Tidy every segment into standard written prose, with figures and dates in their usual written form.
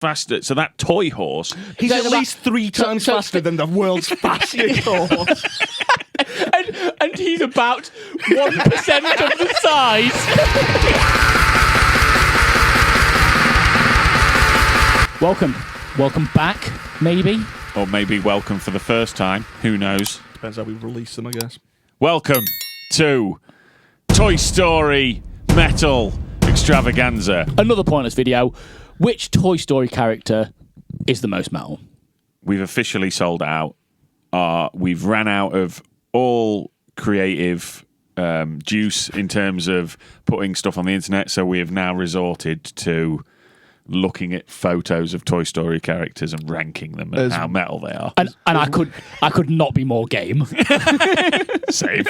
faster. So that toy horse, He's at least 3 times faster than the world's fastest horse. and he's about 1% of the size. Welcome back, maybe. or maybe welcome for the first time. Who knows? Depends how we release them, I guess. Welcome to Toy Story Metal Extravaganza. Another pointless video. Which Toy Story character is the most metal? We've officially sold out. We've ran out of all creative juice in terms of putting stuff on the internet, so we have now resorted to looking at photos of Toy Story characters and ranking them and how metal they are. And I could not be more game. Same.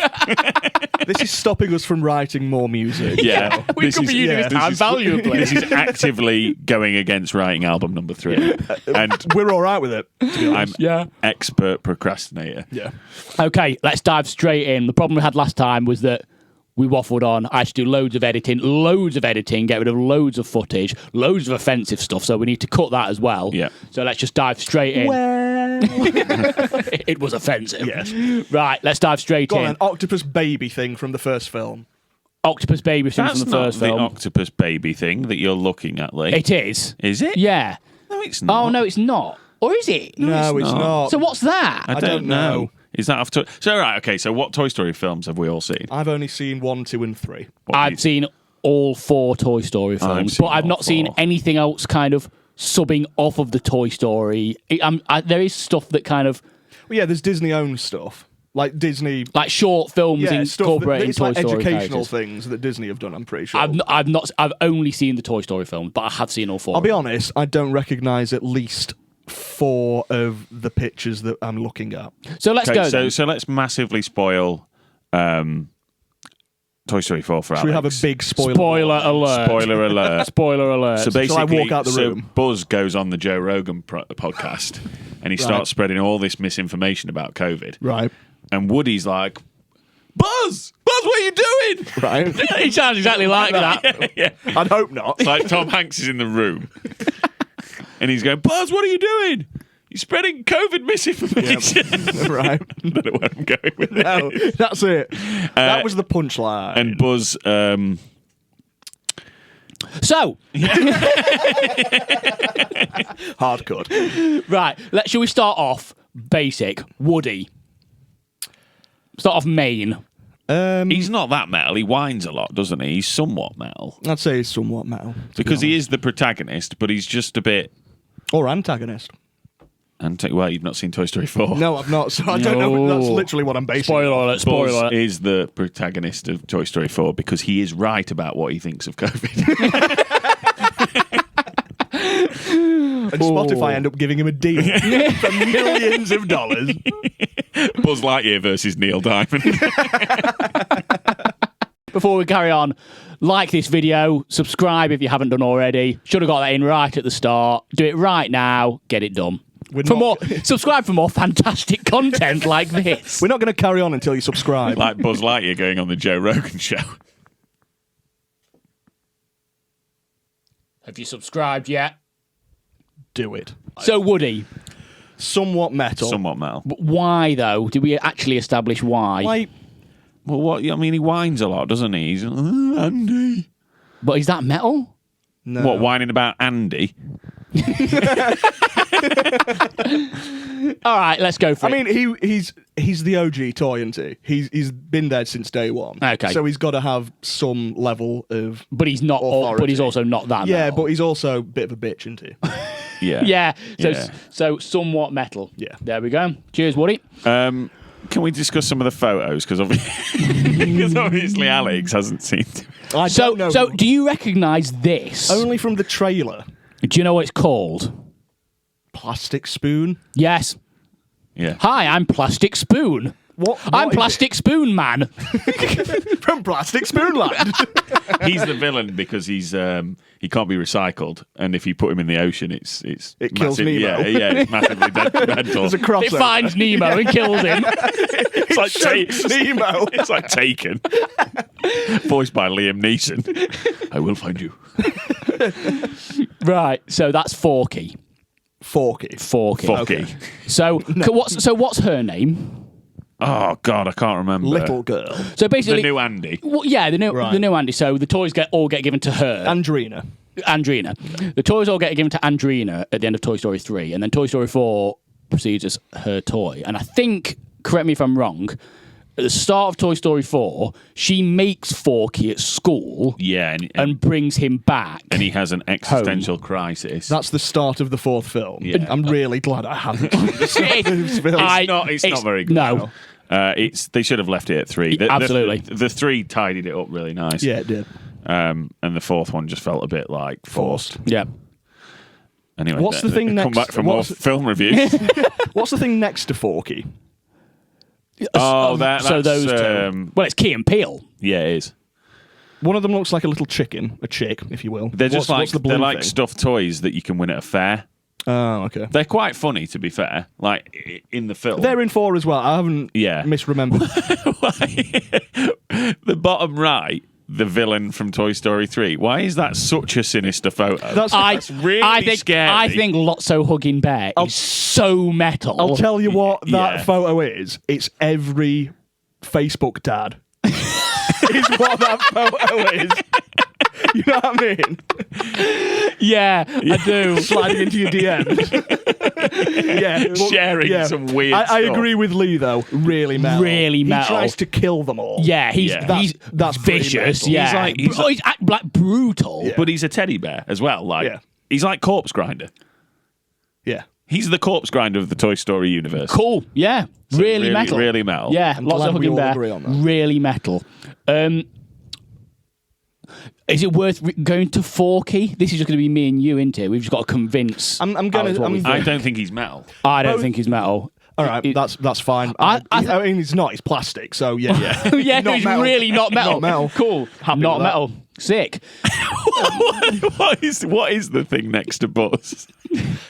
This is stopping us from writing more music. Yeah. We could be using this time valuably. This is actively going against writing album number 3. And We're all right with it, to be honest. I'm expert procrastinator. Yeah. Okay, let's dive straight in. The problem we had last time was that we waffled on. I had to do loads of editing, get rid of loads of footage, loads of offensive stuff, so we need to cut that as well. Yeah. So let's just dive straight in. Well. It was offensive. Yes. Right, let's dive straight Go on, in. an octopus baby thing from the first film. Octopus baby thing That's from the first not film. the octopus baby thing that you're looking at, Lee. It is. Is it? Yeah. No, it's not. Oh, no, it's not. Or is it? No, it's not. So what's that? I don't know. Is that off? So right, okay. So what Toy Story films have we all seen? I've only seen 1, 2, and 3. I've seen all 4 Toy Story films, seen but I've all not seen 4. anything else kind of subbing off of the Toy Story. There is stuff that kind of Well, yeah, there's Disney-owned stuff. Like Disney... like short films stuff incorporating it's Toy like Story educational characters. things that Disney have done, I'm pretty sure. I've only seen the Toy Story film, but I have seen all 4. I'll be honest, I don't recognise at least 4 of the pictures that I'm looking at. So let's go. then. So let's massively spoil Toy Story 4 for Alex. Should we have a big spoiler? Spoiler alert. Spoiler alert. Spoiler alert. So basically, I walk out the room? Buzz goes on the Joe Rogan podcast and he starts spreading all this misinformation about COVID. Right. And Woody's like, Buzz, what are you doing? Right. He sounds exactly like that. Yeah. I'd hope not. It's like Tom Hanks is in the room. And he's going, Buzz, what are you doing? You're spreading COVID misinformation. Right. I don't know where I'm going with No, it. that's it. That was the punchline. And Buzz... So, hard cut. right, shall we start off basic? Woody. Start off main. He's not that metal. He whines a lot, doesn't he? He's somewhat metal. I'd say he's somewhat metal. Because he is the protagonist, but he's just a bit... Or antagonist. Well, you've not seen Toy Story 4. No, I've not, so I don't know. That's literally what I'm basing. Spoiler alert, spoiler Buzz alert. is the protagonist of Toy Story 4 because he is right about what he thinks of COVID. And Spotify end up giving him a deal for millions of dollars. Buzz Lightyear versus Neil Diamond. Before we carry on, like this video, subscribe if you haven't done already. Should have got that in right at the start. Do it right now. Get it done. Subscribe for more fantastic content like this. We're not going to carry on until you subscribe. Like Buzz Lightyear going on the Joe Rogan show. Have you subscribed yet? Do it. So, Woody, Somewhat metal. Somewhat metal. why though? Did we actually establish why? Like, Well, what? I mean, he whines a lot, doesn't he? He's Andy. But is that metal? no. What, whining about Andy? All right, let's go for I it. mean, he's the OG toy, isn't he? He's been there since day one. Okay. So he's got to have some level of... But he's not. authority. But he's also not that. Yeah, metal. but he's also a bit of a bitch, isn't he? Yeah. Yeah. So Yeah. so somewhat metal. Yeah. There we go. Cheers, Woody. Can we discuss some of the photos? Because obviously Alex hasn't seen them. I So don't know. so do you recognise this? Only from the trailer. Do you know what it's called? Plastic spoon. Yes. Yeah. Hi, I'm Plastic Spoon. What I'm is Plastic Spoon Man. it? From Plastic Spoonland. He's the villain because he's he can't be recycled, and if you put him in the ocean, it kills Nemo. Yeah, it's massively detrimental. There's a crossover. It finds Nemo and kills him. It's like Nemo. It's like Taken, voiced by Liam Neeson. I will find you. Right, so that's Forky. Forky. Forky. So, what's her name? Oh God, I can't remember. Little girl. So basically, The new Andy. well, yeah, the new Andy. So the toys all get given to her. Andrina. The toys all get given to Andrina at the end of Toy Story 3, and then Toy Story 4 proceeds as her toy. And I think, correct me if I'm wrong, at the start of Toy Story 4, she makes Forky at school, and brings him back. and he has an existential crisis. That's the start of the fourth film. Yeah. I'm really glad I haven't seen this film. It's not very good. No. They should have left it at 3. Absolutely. The 3 tidied it up really nice. Yeah, it did. And the fourth one just felt a bit like forced. Yeah. Anyway, What's the thing come next? back for more film reviews. What's the thing next to Forky? That's so those two. Well, it's Key and Peele. Yeah, it is. One of them looks like a little chicken, a chick, if you will. They're just what's the blue they're like thing? stuffed toys that you can win at a fair. Oh, okay. They're quite funny, to be fair. Like in the film, They're in 4 as well. I haven't misremembered. the bottom right, the villain from Toy Story 3. Why is that such a sinister photo? That's really scary. I think Lotso hugging bear is so metal. I'll tell you what that Yeah. photo is. It's every Facebook dad. Is what that photo is. You know what I mean? Yeah, I do. Sliding into your DMs. Sharing some weird I stuff. agree with Lee, though. Really metal. Really metal. He tries to kill them all. Yeah, he's That's pretty vicious. metal. Yeah, he's like brutal. Yeah. But he's a teddy bear as well. Like he's like Corpse Grinder. Yeah. He's the Corpse Grinder of the Toy Story universe. Cool. Yeah, So really metal. Really metal. Yeah, I'm lots glad of we hugging all bear. agree on that. Really metal. Is it worth going to Forky? This is just going to be me and you, isn't it? We've just got to convince. I don't think he's metal. I don't think he's metal. All right, that's fine. I mean, it's not. It's plastic, so yeah. Yeah, Not it's metal. really not metal. Not metal. Cool. Happy Not with that. metal. Sick. what is the thing next to Buzz?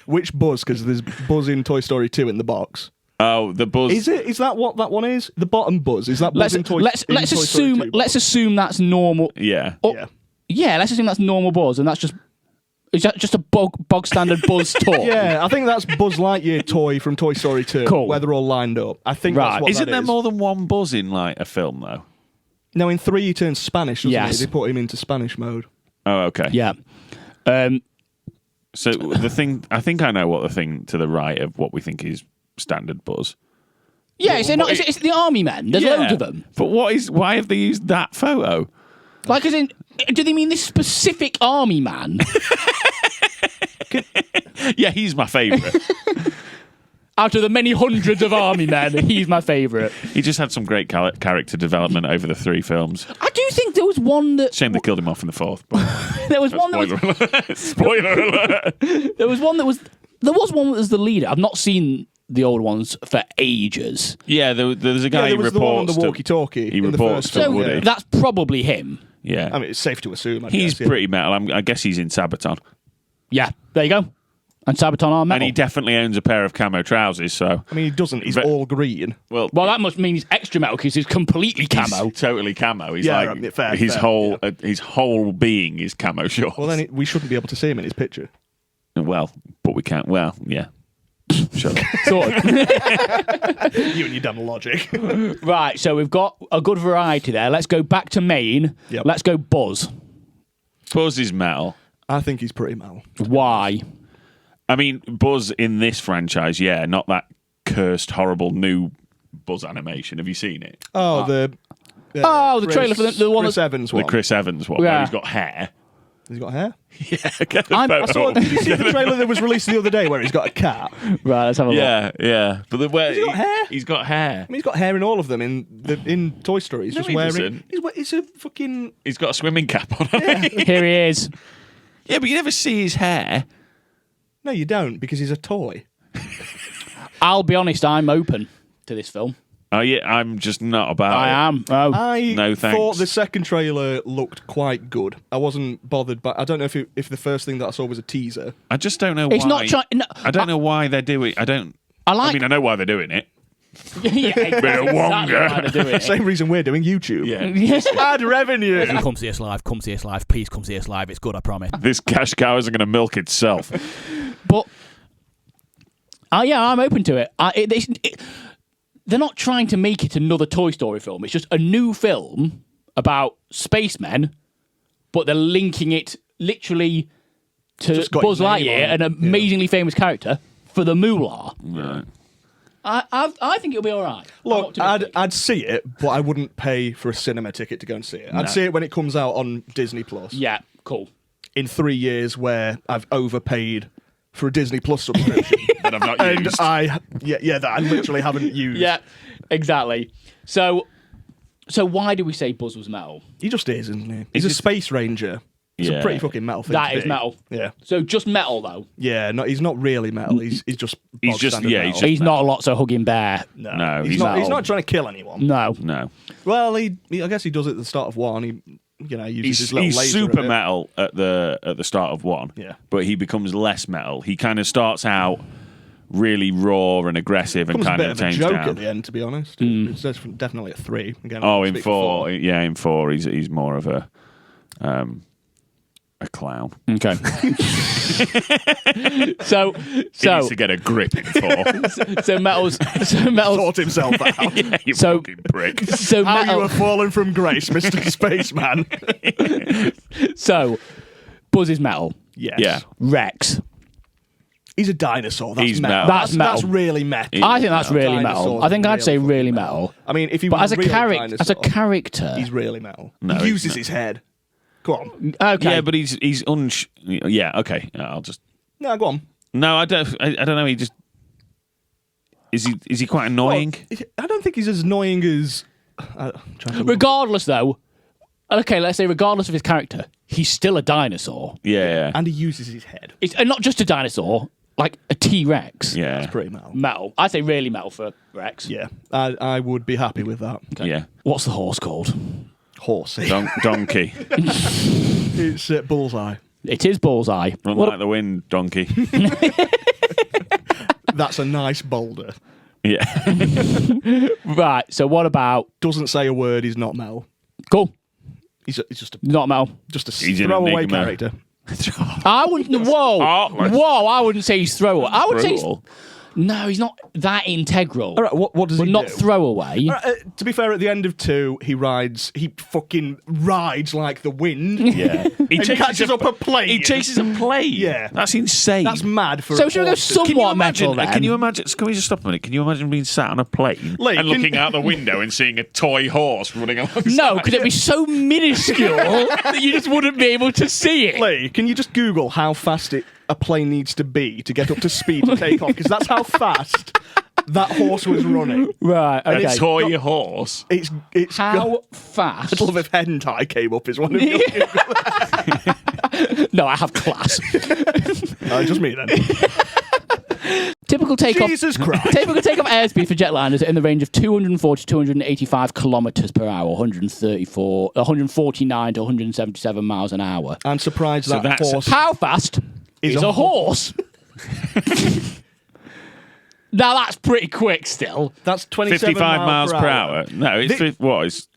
Which Buzz? Because there's Buzz in Toy Story 2 in the box. Oh, the Buzz. Is it? Is that what that one is? The bottom Buzz? Is that Buzz in Toy let's in Toy Story 2 let's box? assume that's normal. Yeah. Oh, Yeah. yeah, let's assume that's normal Buzz, and that's just is that just a bog standard Buzz toy? Yeah, I think that's Buzz Lightyear toy from Toy Story 2. Cool. Where they're all lined up. I think Right. that's what Isn't that there is. more than one Buzz in like a film though? No, in 3 he turns Spanish, doesn't Yes. he? They put him into Spanish mode. Oh, okay. Yeah. So the thing, I think I know what the thing to the right of what we think is standard Buzz. Yeah, it's the army men. There's loads of them. But why have they used that photo? Like, as in, do they mean this specific army man? Yeah, he's my favourite. Out of the many hundreds of army men, he's my favourite. He just had some great character development over the 3 films. I do think there was one that Shame they killed him off in the 4th. But there was one that was spoiler alert. Spoiler alert. there was one that was the leader. I've not seen the old ones for ages. Yeah, there's a guy there who was the one on reports the walkie-talkie. He in the reports first to film. Woody. So that's probably him. Yeah. I mean, it's safe to assume. I He's guess, yeah. pretty metal. I guess he's in Sabaton. Yeah, there you go. And Sabaton are metal. And he definitely owns a pair of camo trousers, so... I mean, he doesn't. He's But- all green. Well, well, that must mean he's extra metal because he's completely camo. he's totally camo. He's Yeah, like... right, fair, his fair, whole being is camo shorts. Well, then we shouldn't be able to see him in his picture. Well, but we can't... Well, yeah. Shut up. Sort of. You and your damn logic. Right, so we've got a good variety there. Let's go back to Maine. Yep. Let's go Buzz. Buzz is metal. I think he's pretty metal. Why? I mean, Buzz in this franchise, yeah, not that cursed, horrible new Buzz animation. Have you seen it? Oh, the trailer for the one Chris that's... Evans one. The Chris Evans one, Yeah. where he's got hair. He's got hair. I saw Did you see the trailer that was released the other day where he's got a cat? I Right, let's have a look. Yeah. But he got hair? He's got hair. mean, he's got hair in all of them in Toy Story. He's No, just he wearing. doesn't. It's a fucking. He's got a swimming cap on. Here he is. Yeah, but you never see his hair. No, you don't because he's a toy. I'll be honest, I'm open to this film. Oh yeah, I'm just not about it. I am. Oh. I No, thanks. thought the second trailer looked quite good. I wasn't bothered, but I don't know if the first thing that I saw was a teaser. I just don't know why. It's not trying... No, I don't know why they're doing. I I like... mean, I know why they're doing it. Yeah, exactly Wonga. how to do it. Same reason we're doing YouTube. Yes. Add revenue. Come see us live. Come see us live. Please come see us live. It's good, I promise. This cash cow isn't going to milk itself. But yeah, I'm open to it. They're not trying to make it another Toy Story film. It's just a new film about spacemen, but they're linking it literally to Just got Buzz his name Lightyear, on an it. amazingly famous character, for the moolah. Right. I think it'll be all right. I'm Look, optimistic. I'd see it, but I wouldn't pay for a cinema ticket to go and see it. I'd see it when it comes out on Disney Plus. Yeah, cool. In 3 years, where I've overpaid for a Disney Plus subscription, That I've not and used. that I literally haven't used. Yeah, exactly. So why do we say Buzz was metal? He just is, isn't he? He's a just- space ranger. It's Yeah. a pretty fucking metal thing. That to is be. metal. Yeah. So just metal though. Yeah, no, he's not really metal. He's just He's bog just- standard yeah, metal. he's just- He's not a Lotso hugging bear. No, he's he's not. He's metal. not trying to kill anyone. No. No. Well, I guess he does it at the start of one. He, uses his little He's laser super a bit. metal at the start of one. Yeah. But he becomes less metal. He kind of starts out really raw and aggressive and Becomes a kind bit of of a changes joke down. at the end, to be honest. It's definitely a 3. Again, Oh, I'll in speak four, for yeah, in 4, he's more of a clown. Okay. so He needs to get a grip in 4. so metal's Sort himself out. Yeah, you So- fucking prick. so How you metal. have fallen from grace, Mr. Spaceman. So Buzz is metal. Yes. Yeah. Rex. He's a dinosaur. That's He's metal. metal. That's metal. That's really metal. I think that's really Dinosaurs metal. I think are I'd say really really fucking metal. I mean, if he But was as a real character, dinosaur, he's really metal. No, he he's uses not. his head. Go on. Okay. Yeah, but he's yeah, okay. I'll just No, go on. No, I don't know, he just is he quite annoying? Well, I don't think he's as annoying as. I'm trying to look. regardless, though. Okay, let's say regardless of his character, he's still a dinosaur. Yeah. And he uses his head. And not just a dinosaur, like a T-Rex. Yeah. It's pretty metal. Metal. I'd say really metal for Rex. Yeah, I would be happy with that. Yeah. What's the horse called? Horsey. Donkey. It's Bullseye. It is Bullseye. Run What- like the wind, donkey. That's a nice boulder. Yeah. Right, so what about... Doesn't say a word. He's not metal. Cool. He's just a Not metal. He's an throwaway enigma. character. I wouldn't... Whoa. Heartless. Whoa, I wouldn't say he's throwaway. I would say... Brutal. No, he's not that integral. All right, what does but he not do? throwaway. All right, to be fair, at the end of 2, he fucking rides like the wind. Yeah. He And catches up a plane. He chases a plane. Yeah. That's insane. That's mad for So a should we go horse to- somewhat Can you imagine? metal then? Can you imagine? Can we just stop a minute? Can you imagine being sat on a plane Lee, and looking out the window and seeing a toy horse running along? No, because it'd be so minuscule that you just wouldn't be able to see it. Lee, can you just Google how fast a plane needs to be to get up to speed to take off? Because that's how fast that horse was running. Right, okay. A toy horse. It's How fast? I'd love if hentai came up as one of your No, I have class. just me then. Typical takeoff. Jesus Christ. Typical takeoff airspeed for jetliners are in the range of 240 to 285 kilometers per hour, 149 to 177 miles an hour. I'm surprised that that's- horse. How fast is a horse? Now that's pretty quick still. That's 27 55 miles per hour. No, it's Thi- what is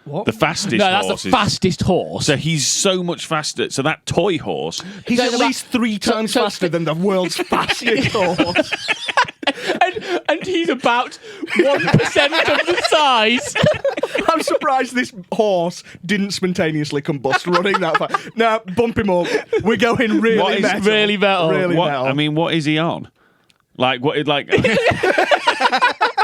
What? the fastest No, that's horse. the fastest horse. So he's so much faster. So that toy horse. He's So at that- least 3 times so- faster than the world's fastest horse. and he's about 1% of the size. I'm surprised this horse didn't spontaneously combust running that fast. Now, bump him up. We're going really What is metal. really metal? Really What, metal. I mean, what is he on? Like what? Like no,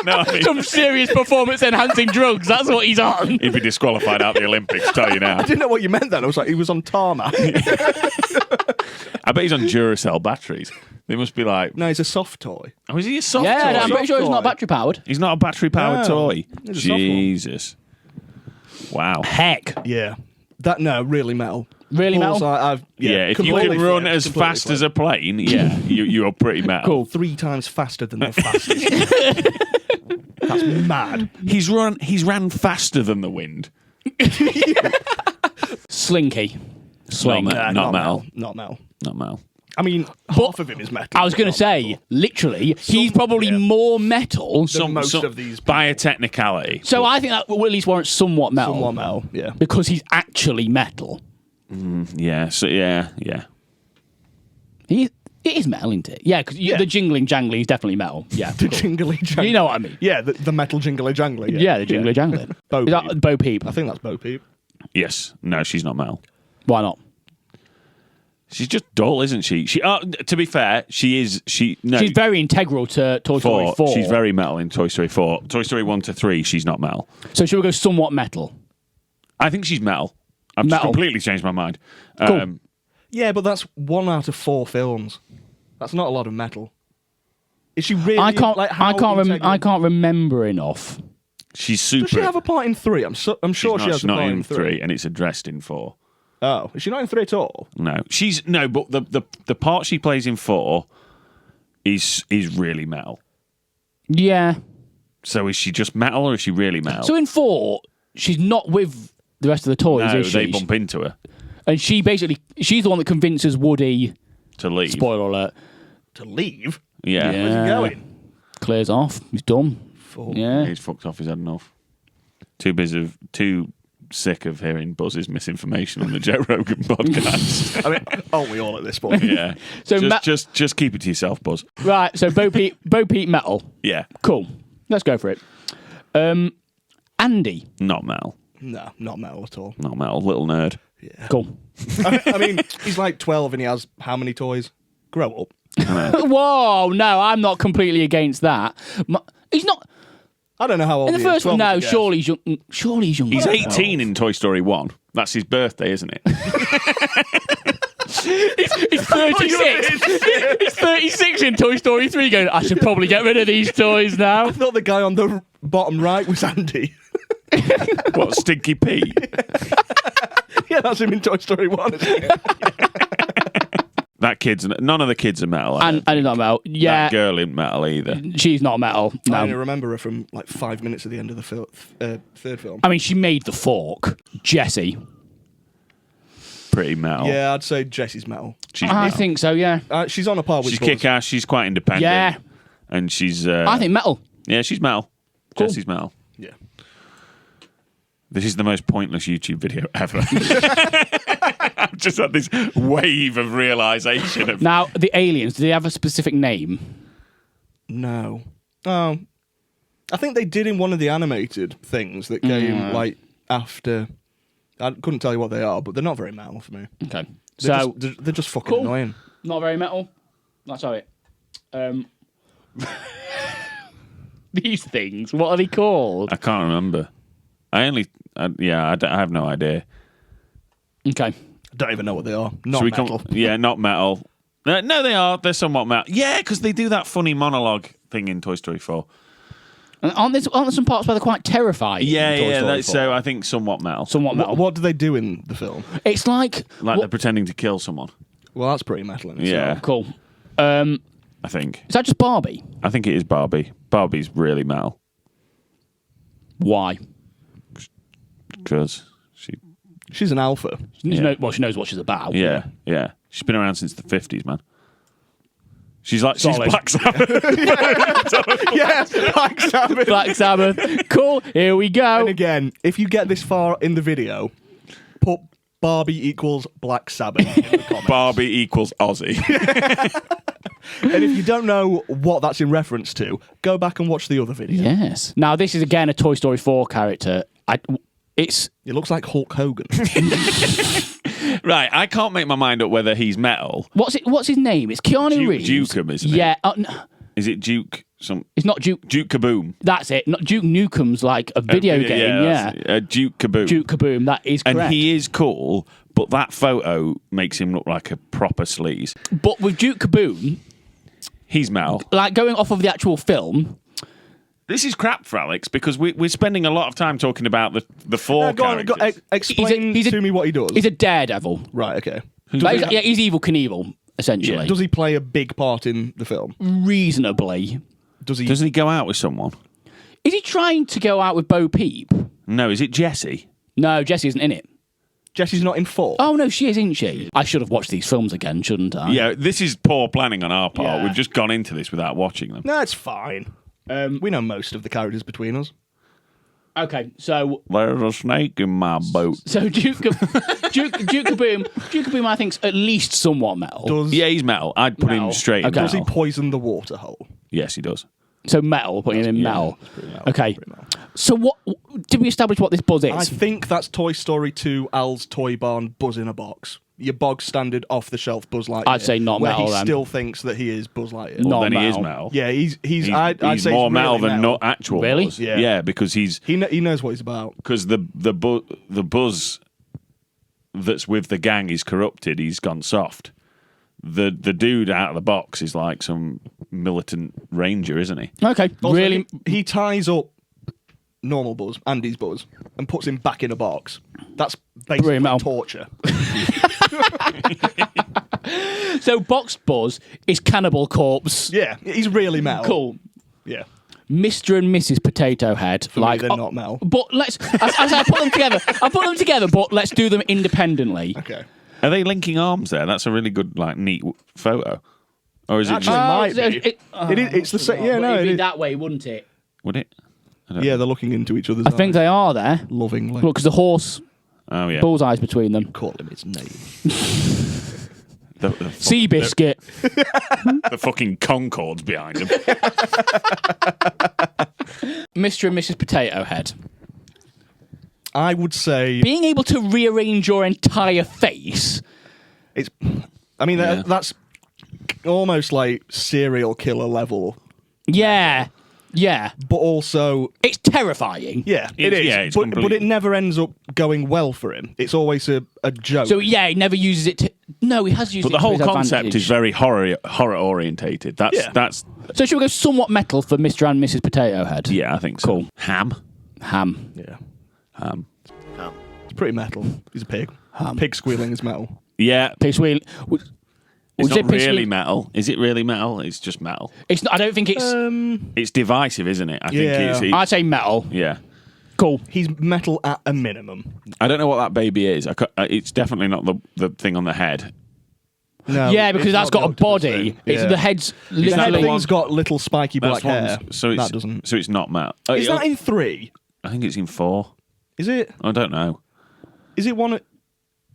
I mean, Some serious performance enhancing drugs. That's what he's on. he'd be disqualified out the Olympics. Tell you now. I didn't know what you meant then. I was like, he was on tarmac. I bet he's on Duracell batteries. They must be like. No, he's a soft toy. Oh, is he a soft Yeah, toy? I'm pretty sure he's not toy. battery powered. He's not a battery-powered No, toy. he's a soft one. Jesus. Wow. Heck. Yeah. Really metal. Really metal? Yeah, if you completely can run flipped, as completely fast as a plane, yeah, you're pretty metal. Cool. 3 times faster than the fastest. That's mad. He's ran faster than the wind. Slinky. Swing. Not Not metal. Not metal. Not metal. I mean, half of him is metal. I was going to say, literally, he's probably more metal. Most of these by a technicality. So I think that will at least warrant somewhat metal. Somewhat metal, yeah. Because he's actually metal. Yeah. So yeah. It is metal, isn't it? Yeah, because the jingling jangly is definitely metal. Yeah, The jingly jangly. You know what I mean? Yeah, the metal jingly jangly. Yeah, the jingly jangling. Bo Is that Bo Peep? I think that's Bo Peep. Yes. No, she's not metal. Why not? She's just dull, isn't she? To be fair, she is. She's very integral to Toy Story 4. She's very metal in Toy Story 4. Toy Story 1 to 3, she's not metal. So should we go somewhat metal? I think she's metal. I've just completely changed my mind. Cool. Yeah, but that's 1 out of 4 films. That's not a lot of metal. Is she really? I can't remember enough. She's super. Does she have a part in 3? I'm sure she has a part in 3. And it's addressed in 4. Oh, is she not in 3 at all? No, but the part she plays in 4 is really metal. Yeah. So is she just metal or is she really metal? So in 4, she's not with the rest of the toys, no, is she? they bump into her And she's the one that convinces Woody to leave. Spoiler alert. To leave? Yeah. Where's he going? Clears off. He's done. Yeah. He's fucked off. He's had enough. Too sick of hearing Buzz's misinformation on the Joe Rogan podcast. I mean, aren't we all at this point? Yeah. So just keep it to yourself, Buzz. Right. So Bo Peep metal. Yeah. Cool. Let's go for it. Andy. Not metal. No, not metal at all. Not metal. Little nerd. Yeah. Cool. I mean, he's like 12 and he has how many toys? Grow up. Whoa, no, I'm not completely against that. He's not. I don't know how old In the he first is. one, 12 no, is a guess. surely he's young. Surely he's younger. He's than 18 in Toy Story 1. That's his birthday, isn't it? He's 36. He's 36 in Toy Story 3 going, I should probably get rid of these toys now. I thought the guy on the bottom right was Andy. What, Stinky Pete? Yeah, that's him in Toy Story 1, isn't it? None of the kids are metal. And he's not metal. Yeah. That girl isn't metal either. She's not metal. I only No. remember her from like 5 minutes at the end of the third film. I mean, she made the fork. Jessie. Pretty metal. Yeah, I'd say Jessie's metal. She's I metal. think so, yeah. She's on a par with She's Buzz. kick-ass. She's quite independent. Yeah. And she's... I think metal. Yeah, she's metal. Cool. Jesse's metal. Yeah. This is the most pointless YouTube video ever. I've just had this wave of realisation of... Now, the aliens, do they have a specific name? No. Oh. I think they did in one of the animated things that came like after. I couldn't tell you what they are, but they're not very metal for me. Okay. They're just fucking Cool. annoying. Not very metal. That's all right. These things, what are they called? I can't remember. I have no idea. Okay. I don't even know what they are. Not Should we metal. Yeah, not metal. No, they are. They're somewhat metal. Yeah, because they do that funny monologue thing in Toy Story 4. And aren't there some parts where they're quite terrifying? Yeah, in Toy yeah. Story 4? So I think somewhat metal. Somewhat metal. What do they do in the film? It's like They're pretending to kill someone. Well, that's pretty metal in itself. Yeah, cool. I think. Is that just Barbie? I think it is Barbie. Barbie's really metal. Why? Because She's an alpha. She knows what she's about. yeah. She's been around since the 50s, man. She's Solid. Black Sabbath. Yeah, Black Sabbath. Black Sabbath. Cool. Here we go. And again, if you get this far in the video, put Barbie equals Black Sabbath in the comments. Barbie equals Aussie. And if you don't know what that's in reference to, go back and watch the other video. Yes. Now this is again a Toy Story 4 character. It looks like Hulk Hogan. Right, I can't make my mind up whether he's metal. What's his name? It's Keanu Reeves. Duke-em, isn't it? Yeah. Is it Duke? It's not Duke. Duke Kaboom. That's it. Not Duke Nukem's like a video game. Yeah. Duke Kaboom. Duke Kaboom. That is correct. And he is cool, but that photo makes him look like a proper sleaze. But with Duke Kaboom, he's metal. Like going off of the actual film. This is crap for Alex because we're spending a lot of time talking about the four characters. Explain to me what he does. He's a daredevil. Right, okay. He's Evil Knievel, essentially. Yeah. Does he play a big part in the film? Reasonably. Doesn't he go out with someone? Is he trying to go out with Bo Peep? No, is it Jessie? No, Jessie isn't in it. Jessie's not in 4. Oh no, she is, isn't she? I should have watched these films again, shouldn't I? Yeah, this is poor planning on our part. Yeah. We've just gone into this without watching them. No, it's fine. We know most of the characters between us. Okay, so There's a snake in my boat. Duke Kaboom, I think's at least somewhat metal. Yeah, he's metal. I'd put Metal. him straight in Okay. Does he metal. poison the water hole? Yes, he does. So metal, putting him in metal. metal, Okay. pretty metal. So what did we establish what this buzz is? I think that's Toy Story 2, Al's Toy Barn, Buzz in a Box. Your bog standard off-the-shelf Buzz Lightyear. I'd say not where metal, he then. still thinks that he is Buzz Lightyear. Not Then he is metal. metal. Yeah, he's He's say more he's metal really than not actual Really? Buzz. Yeah. Yeah, because he's He knows what he's about. because the Buzz that's with the gang is corrupted. He's gone soft. The dude out of the box is like some militant ranger, isn't he? Okay, Also, really. he ties up normal Buzz, Andy's Buzz, and puts him back in a box. That's basically Metal. torture. So boxed Buzz is Cannibal Corpse. Yeah, he's really metal. Cool. Yeah. Mr. and Mrs. Potato Head. For me, they're not metal. But let's. I put them together. I put them together, but let's do them independently. Okay. Are they linking arms there? That's a really good, like, neat photo. Or is it Actually, just... might be. It's the same. Yeah, no, it'd it be is. that way, wouldn't it? Would it? I don't Yeah, know. they're looking into each other's I think eyes they are there. lovingly. Look, because the horse Oh, yeah. bullseyes between them. Call him his name. The Seabiscuit. the fucking Concords behind him. Mr. and Mrs. Potato Head. I would say Being able to rearrange your entire face. it's. I mean, Yeah. that's almost like serial killer level, Yeah. Yeah. but also It's terrifying. yeah, it It's- is. yeah, it's but completely- it never ends up going well for him. It's always a joke. So yeah, he never uses it to. No, he has used But it the whole to his concept advantage. is very horror orientated. That's So should we go somewhat metal for Mr. and Mrs. Potato Head? yeah, I think so. Cool. Ham. Ham. yeah, Ham. it's pretty metal. He's a pig. Pig squealing is metal. Yeah, Pig squeal. it's Was it not pig really squeal? metal. Is it really metal? It's just metal. It's not, I don't think it's. It's divisive, isn't it? I think Yeah. I'd say metal. yeah. Cool. He's metal at a minimum. I don't know what that baby is. It's definitely not the thing on the head. No, Yeah, because it's that's not got a the octopus body. thing. It's Yeah. the head's The head literally. thing's got little spiky black hair. So it's, that doesn't. So it's not metal. Is that in 3? I think it's in 4. Is it? I don't know. Is it one?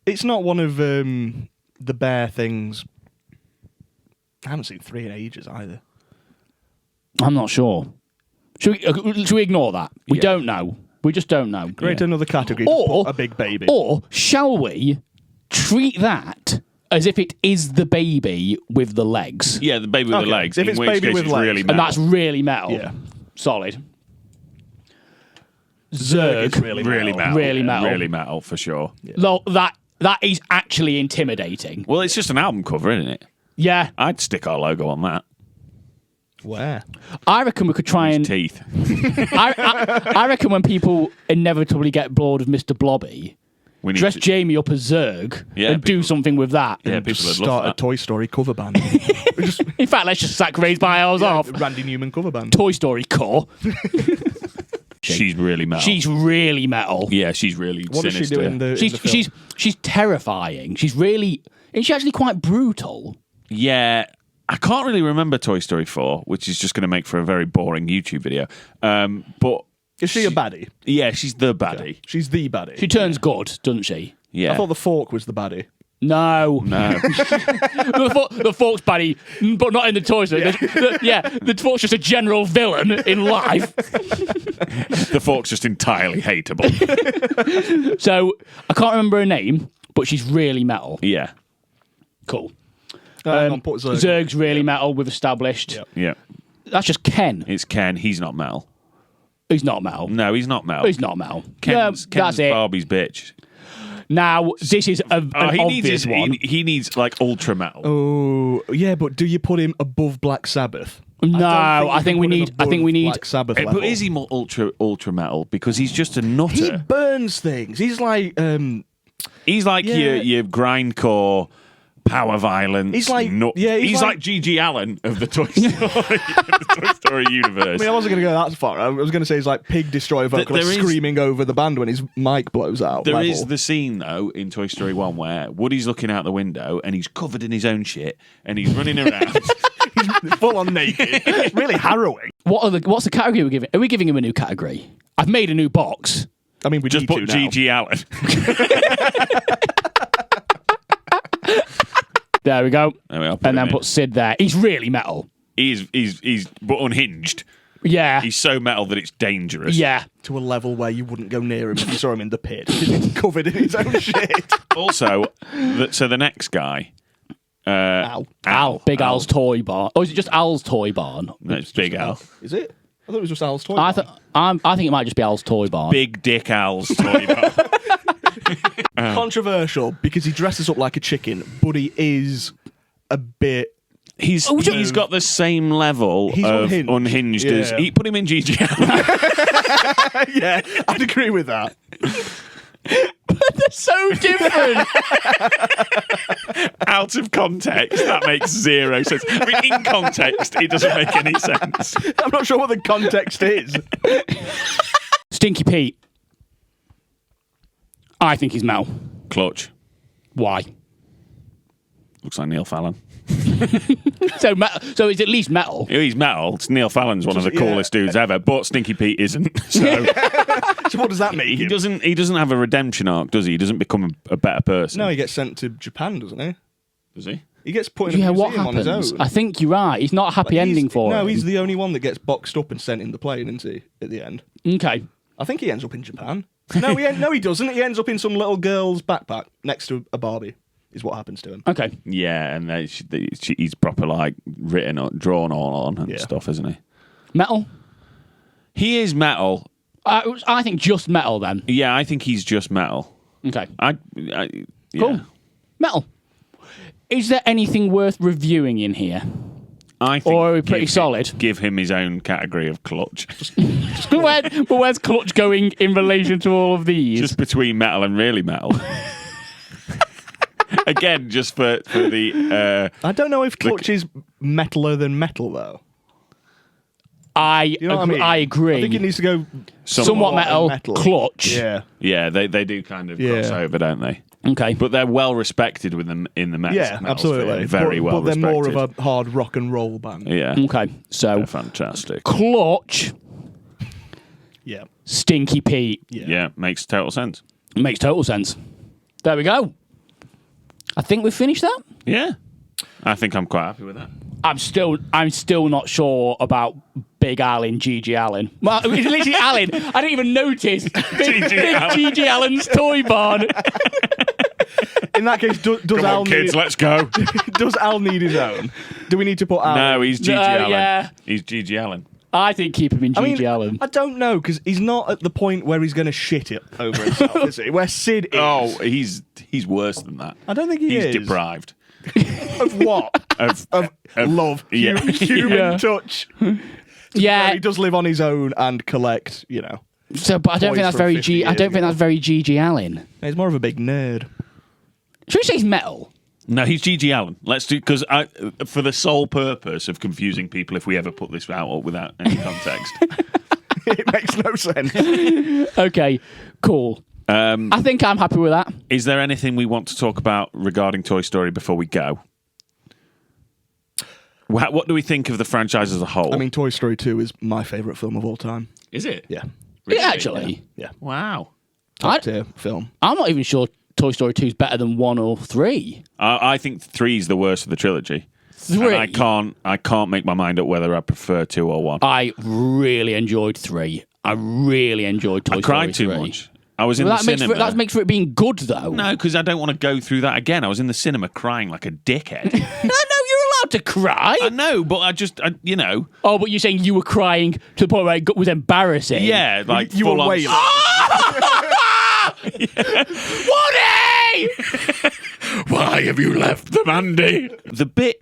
It's not one of the bear things. I haven't seen 3 in ages either. I'm not sure. Should we ignore that? We Yeah. don't know. We just don't know. Create another category. Or- Just put a big baby. Or shall we treat that as if it is the baby with the legs? Yeah, the baby with Okay. the legs. If in it's which baby case with it's legs. really And metal. And that's really metal. Yeah. Solid. Zurg. Zurg. Really really metal. Really metal. Really metal for sure. Though that is actually intimidating. Well, it's just an album cover, isn't it? Yeah. I'd stick our logo on that. Where? I reckon we could try and. Teeth. I reckon when people inevitably get bored of Mr. Blobby, We need dress to- Jamie up as Zurg Yeah, and do people- something with that. Yeah, people would Start love a that. Toy Story cover band. Just In fact, let's just sack Ray's Biles off. Randy Newman cover band. Toy Story core. She's really metal. She's really metal. Yeah, she's really What does sinister. she do in the? She's in the film? she's terrifying. She's really. And she's actually quite brutal. Yeah, I can't really remember Toy Story 4, which is just going to make for a very boring YouTube video. But Is she a baddie? yeah, she's the baddie. She's the baddie. She turns good, doesn't she? Yeah. I thought the fork was the baddie. No. no. The fork's baddie, but not in the Toy Story. The fork's just a general villain in life. The fork's just entirely hateable. So I can't remember her name, but she's really metal. Yeah. Cool. Hang on, put Zurg. Zurg's really metal. We've established. Yep. Yeah. That's just Ken. It's Ken. He's not metal. He's not metal. No, he's not metal. He's not metal. Ken's that's it. Barbie's bitch. Now this is an he obvious needs one. he needs like ultra metal. Oh, yeah, but do you put him above Black Sabbath? No, I you think can we put him need. I think above we need. Black Sabbath But level. is he more ultra metal? Because he's just a He nutter. burns things. He's like, He's like Yeah. your grindcore power violence. He's like- nut- yeah, he's he's like- like G.G. Allen of the Toy Story, the Toy Story universe. I mean, I wasn't going to go that far. I was going to say he's like Pig Destroyer vocalist there is- screaming over the band when his mic blows out. There level. is the scene, though, in Toy Story 1 where Woody's looking out the window and he's covered in his own shit and he's running around. He's full on naked. It's really harrowing. What's the category we're giving? Are we giving him a new category? I've made a new box. I mean, we Just need put to now. G.G. Allen. There we go. There we are, And then put Sid there. He's really metal. He's but unhinged. Yeah. He's so metal that it's dangerous. Yeah. To a level where you wouldn't go near him if you saw him in the pit. He's covered in his own shit. Also, so the next guy. Al. Big Al's Toy Barn. Or is it just Al's Toy Barn? No, it's Big Al. Is it? I thought it was just Al's toy. I think it might just be Al's Toy Barn. Big Dick Al's toy bar. Controversial because he dresses up like a chicken, but he is a bit. He's got the same level He's of unhinged. unhinged as Yeah. he put him in G.G. Allen. Yeah, I'd agree with that. They're so different. Out of context, that makes zero sense. I mean, in context, it doesn't make any sense. I'm not sure what the context is. Stinky Pete. I think he's metal. Clutch. Why? Looks like Neil Fallon. So it's at least metal. He's metal. It's Neil Fallon's one of the coolest dudes ever, but Stinky Pete isn't. So So what does that mean? he doesn't have a redemption arc, does he? He doesn't become a better person. No, he gets sent to Japan, doesn't he? Does he? He gets put in a What museum on his happens? own. I think you're right. He's not a happy ending for him. No, he's the only one that gets boxed up and sent in the plane, isn't he? At the end, Okay. I think he ends up in Japan. No, he doesn't. He ends up in some little girl's backpack next to a Barbie. Is what happens to him. Okay. Yeah, and he's proper like written or drawn all on and stuff, isn't he? Metal? He is metal. I think just metal then. Yeah, I think he's just metal. Okay. Yeah. Cool. Metal. Is there anything worth reviewing in here? I think Or are we pretty solid? Give him his own category of clutch. But where's Clutch going in relation to all of these? Just between metal and really metal. Again, just for the. I don't know if Clutch is metaler than metal though. I You know what I mean? I agree. I think it needs to go somewhat metal, Clutch. Yeah. Yeah, they do kind of cross over, don't they? Okay. But they're well respected with them in the metal. Yeah, absolutely. Very well But they're respected. more of a hard rock and roll band. Yeah. Okay. So They're fantastic. Clutch, Yeah. Stinky Pete. Yeah, makes total sense. Makes total sense. There we go. I think we've finished that. Yeah. I think I'm quite happy with that. I'm still not sure about Big Allen, G.G. Allen. Well, it's literally Allen. I didn't even notice. Big G.G. Allen's Toy Barn. In that case, does Come Al on, kids, let's go. does Al need his own? Do we need to put Al? No, he's G.G. Allen. yeah. He's G.G. Allen. I think keep him in G.G. Allen. I don't know because he's not at the point where he's going to shit it over himself, is he? Where Sid is. Oh, he's worse than that. I don't think he He's is. deprived. Of what? Of Love. Yeah. Human Yeah. touch. Yeah. He does live on his own and collect, So, but I don't toys think that's from very 50 I don't years think that's very G.G. Allen. He's more of a big nerd. Should we say he's metal? No, he's G.G. Allen. Let's do because for the sole purpose of confusing people if we ever put this out without any context. It makes no sense. Okay, cool. I think I'm happy with that. Is there anything we want to talk about regarding Toy Story before we go? What do we think of the franchise as a whole? I mean, Toy Story 2 is my favourite film of all time. is it? Yeah. Really? Yeah, actually. Yeah. Wow. Top tier film. I'm not even sure Toy Story 2 is better than 1 or 3. I think 3 is the worst of the trilogy. 3? And I can't make my mind up whether I prefer 2 or 1. I really enjoyed 3. I really enjoyed Toy I Story cried 3. too much. I was in Well, the that makes cinema. that makes for it being good, though. No, because I don't want to go through that again. I was in the cinema crying like a dickhead. No, you're allowed to cry. I know, but Oh, but you're saying you were crying to the point where it was embarrassing. yeah, like You full were on. wailing. Woody! Why have you left them, Andy? The bit.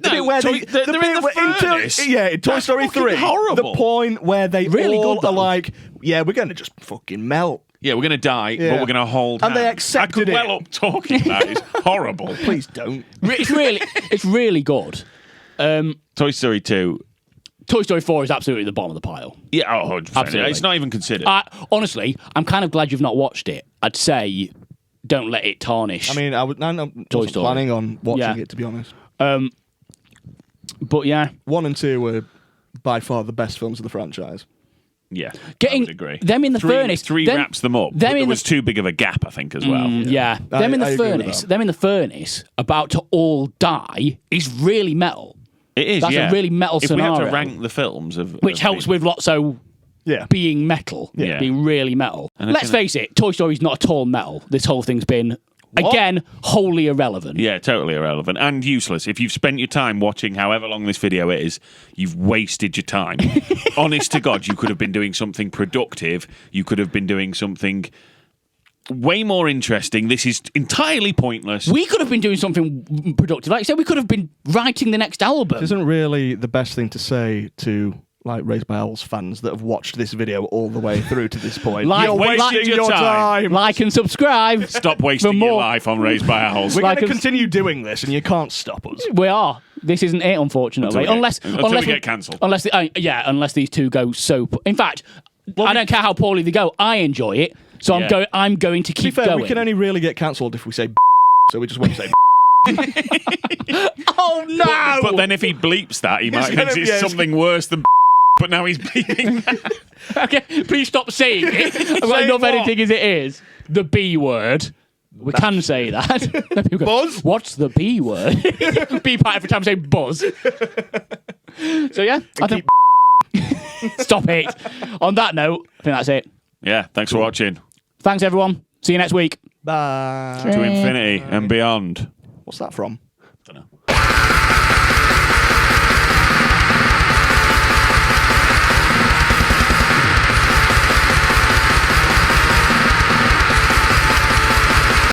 The bit where they're in the furnace. in Toy That's Story fucking 3. horrible. The point where they Really all good, though. are like, yeah, we're going to just fucking melt. Yeah, we're going to die, but Yeah. we're going to hold And they hands. accepted I could it. well up talking that. It's horrible. Please don't. It's really good. Toy Story 2. Toy Story 4 is absolutely at the bottom of the pile. Yeah, 100%. Absolutely. It's not even considered. Honestly, I'm kind of glad you've not watched it. I'd say don't let it tarnish. I mean, I wasn't planning on watching it, to be honest. But yeah. 1 and 2 were by far the best films of the franchise. Yeah, Getting I would agree. them in the furnace. Three wraps them up. But there was too big of a gap, I think, as well. Yeah. Them in the furnace. Them in the furnace, about to all die, is really metal. It is. That's a really metal scenario. If we have to rank the films which helps with Lotso being metal, being really metal. And Let's face it, Toy Story's not at all metal. This whole thing's been, again, wholly irrelevant. Yeah, totally irrelevant and useless. If you've spent your time watching however long this video is, you've wasted your time. Honest to God, you could have been doing something productive. You could have been doing something way more interesting. This is entirely pointless. We could have been doing something productive. Like I said, we could have been writing the next album. It isn't really the best thing to say to Raised by Owls fans that have watched this video all the way through to this point. You're wasting your time. Like and subscribe. Stop wasting your life on Raised by Owls. We're going to continue doing this, and you can't stop us. We are. This isn't it, unfortunately. Unless we get cancelled. Unless these two go so. In fact, I don't care how poorly they go. I enjoy it, so I'm going to keep to be fair, going. we can only really get cancelled if we say so we just won't say Oh no! But then if he bleeps that, he might think it's something worse than but now he's bleeping that. Okay, please stop saying it. I've got enough editing as it is. The B word. We can say that. Buzz? What's the B word? Beep out every time I say buzz. So yeah, I think. Stop it. On that note, I think that's it. Yeah, thanks for watching. Thanks everyone. See you next week. bye. To infinity and beyond. What's that from?